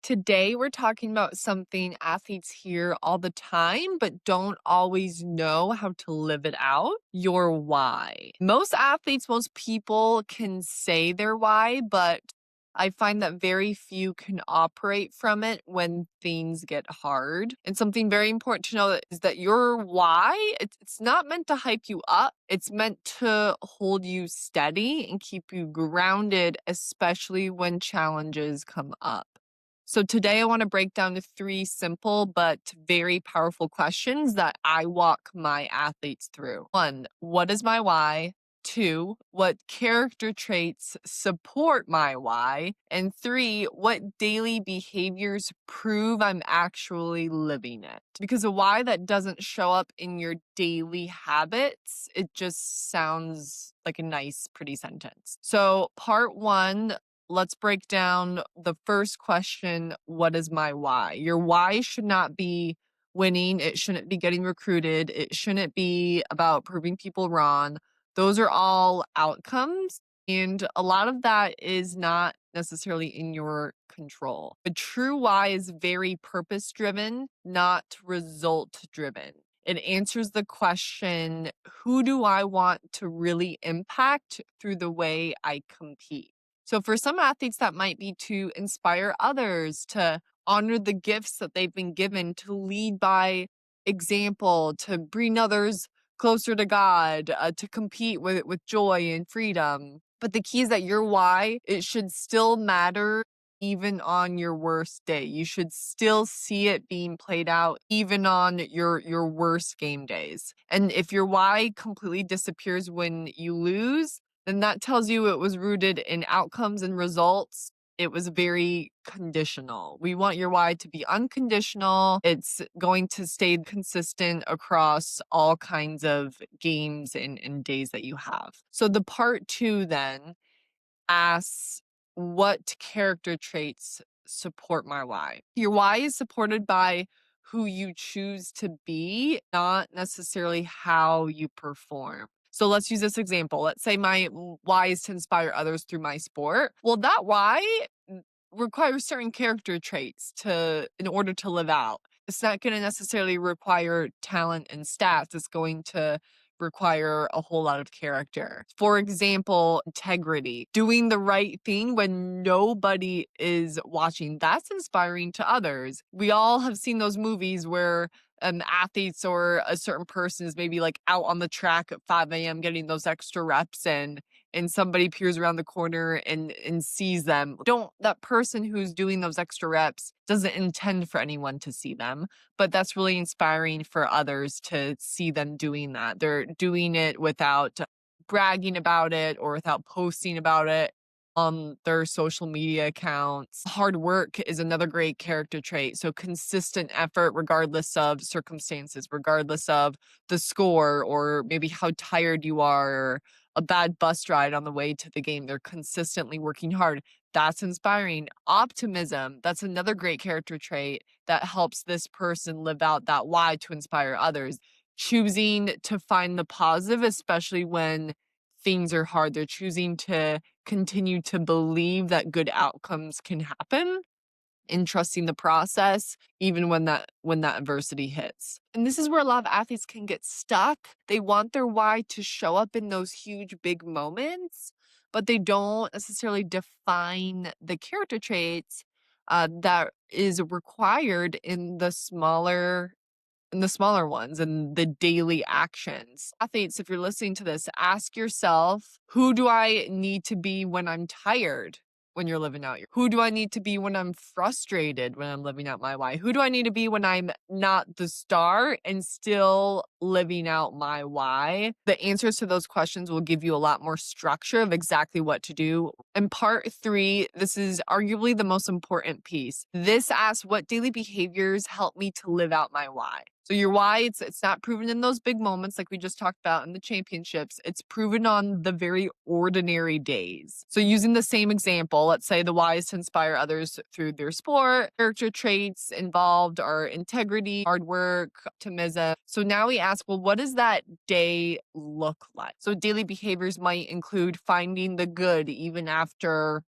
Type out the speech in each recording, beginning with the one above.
Today, we're talking about something athletes hear all the time, but don't always know how to live it out, your why. Most athletes, most people can say their why, but I find that very few can operate from it when things get hard. And something very important to know is that your why, it's not meant to hype you up. It's meant to hold you steady and keep you grounded, especially when challenges come up. So today I want to break down the three simple but very powerful questions that I walk my athletes through. One, what is my why? Two, what character traits support my why? And three, what daily behaviors prove I'm actually living it? Because a why that doesn't show up in your daily habits, it just sounds like a nice, pretty sentence. So, part one, let's break down the first question. What is my why? Your why should not be winning. It shouldn't be getting recruited. It shouldn't be about proving people wrong. Those are all outcomes. And a lot of that is not necessarily in your control. The true why is very purpose driven, not result driven. It answers the question, who do I want to really impact through the way I compete? So for some athletes, that might be to inspire others, to honor the gifts that they've been given, to lead by example, to bring others closer to God, to compete with joy and freedom. But the key is that your why, it should still matter even on your worst day. You should still see it being played out even on your worst game days. And if your why completely disappears when you lose, then that tells you it was rooted in outcomes and results. It was very conditional. We want your why to be unconditional. It's going to stay consistent across all kinds of games and days that you have. So the part two then asks, what character traits support my why? Your why is supported by who you choose to be, not necessarily how you perform. So let's use this example. Let's say my why is to inspire others through my sport. Well, that why requires certain character traits to in order to live out. It's not going to necessarily require talent and stats. It's going to require a whole lot of character. For example, integrity, doing the right thing when nobody is watching. That's inspiring to others. We all have seen those movies where athletes or a certain person is maybe like out on the track at 5 a.m. getting those extra reps in, and somebody peers around the corner and sees them. Don't That person who's doing those extra reps doesn't intend for anyone to see them, but that's really inspiring for others to see them doing that. They're doing it without bragging about it or without posting about it on their social media accounts. Hard work is another great character trait. So consistent effort, regardless of circumstances, regardless of the score, or maybe how tired you are, or a bad bus ride on the way to the game. They're consistently working hard. That's inspiring. Optimism, that's another great character trait that helps this person live out that why to inspire others. Choosing to find the positive, especially when things are hard. They're choosing to continue to believe that good outcomes can happen and trusting the process even when that adversity hits. And this is where a lot of athletes can get stuck. They want their why to show up in those huge big moments, but they don't necessarily define the character traits that is required in the smaller ones and the daily actions. Athletes, if you're listening to this, ask yourself, who do I need to be when I'm tired? When you're living out who do I need to be when I'm frustrated, when I'm living out my why? Who do I need to be when I'm not the star and still living out my why? The answers to those questions will give you a lot more structure of exactly what to do. And part three, this is arguably the most important piece. This asks, what daily behaviors help me to live out my why? So your why, it's not proven in those big moments like we just talked about in the championships. It's proven on the very ordinary days. So using the same example, let's say the why is to inspire others through their sport. Character traits involved are integrity, hard work, optimism. So now we ask, well, what does that day look like? So daily behaviors might include finding the good even after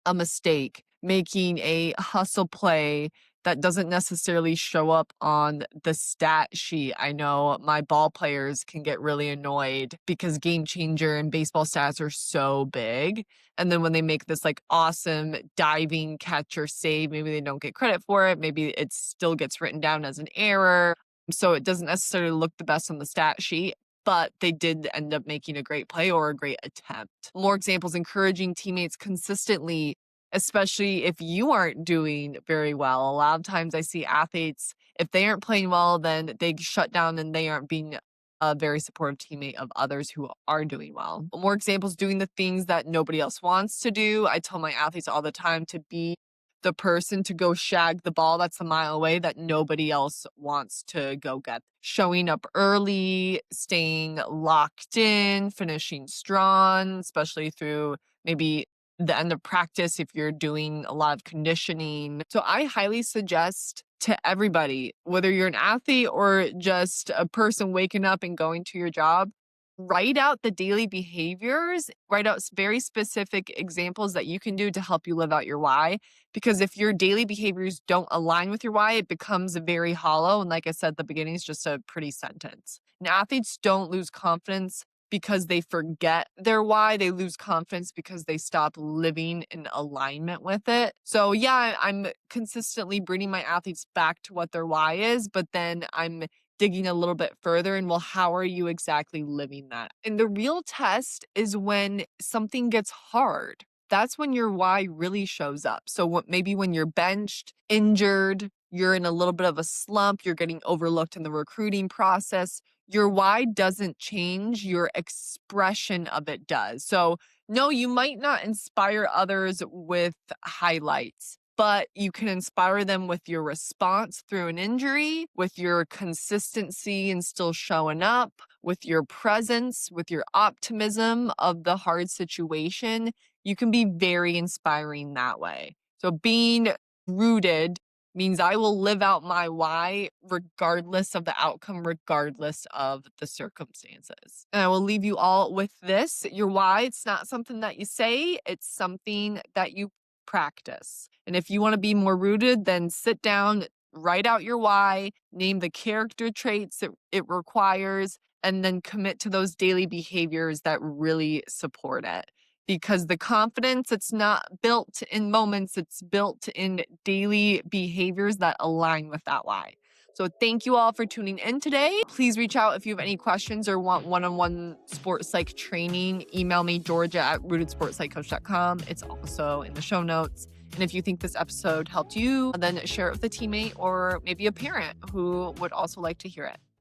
a mistake, making a hustle play that doesn't necessarily show up on the stat sheet. I know my ball players can get really annoyed because game changer and baseball stats are so big. And then when they make this like awesome diving catch or save, maybe they don't get credit for it. Maybe it still gets written down as an error. So it doesn't necessarily look the best on the stat sheet, but they did end up making a great play or a great attempt. More examples: encouraging teammates consistently, especially if you aren't doing very well. A lot of times I see athletes, if they aren't playing well, then they shut down and they aren't being a very supportive teammate of others who are doing well. More examples: doing the things that nobody else wants to do. I tell my athletes all the time to be the person to go shag the ball that's a mile away that nobody else wants to go get. Showing up early, staying locked in, finishing strong, especially through maybe the end of practice if you're doing a lot of conditioning. So I highly suggest to everybody, whether you're an athlete or just a person waking up and going to your job, write out the daily behaviors, write out very specific examples that you can do to help you live out your why. Because if your daily behaviors don't align with your why, it becomes very hollow. And like I said at the beginning, it's just a pretty sentence. And athletes don't lose confidence because they forget their why. They lose confidence because they stop living in alignment with it. So yeah, I'm consistently bringing my athletes back to what their why is, but then I'm digging a little bit further and, well, how are you exactly living that? And the real test is when something gets hard. That's when your why really shows up. So maybe when you're benched, injured, you're in a little bit of a slump, you're getting overlooked in the recruiting process, your why doesn't change, your expression of it does. So no, you might not inspire others with highlights, but you can inspire them with your response through an injury, with your consistency and still showing up, with your presence, with your optimism of the hard situation. You can be very inspiring that way. So being rooted means I will live out my why regardless of the outcome, regardless of the circumstances. And I will leave you all with this. Your why, it's not something that you say, it's something that you practice. And if you want to be more rooted, then sit down, write out your why, name the character traits it requires, and then commit to those daily behaviors that really support it. Because the confidence, it's not built in moments, it's built in daily behaviors that align with that why. So thank you all for tuning in today. Please reach out if you have any questions or want one-on-one sports psych training. Email me, Georgia@rootedsportspsychcoach.com. It's also in the show notes. And if you think this episode helped you, then share it with a teammate or maybe a parent who would also like to hear it.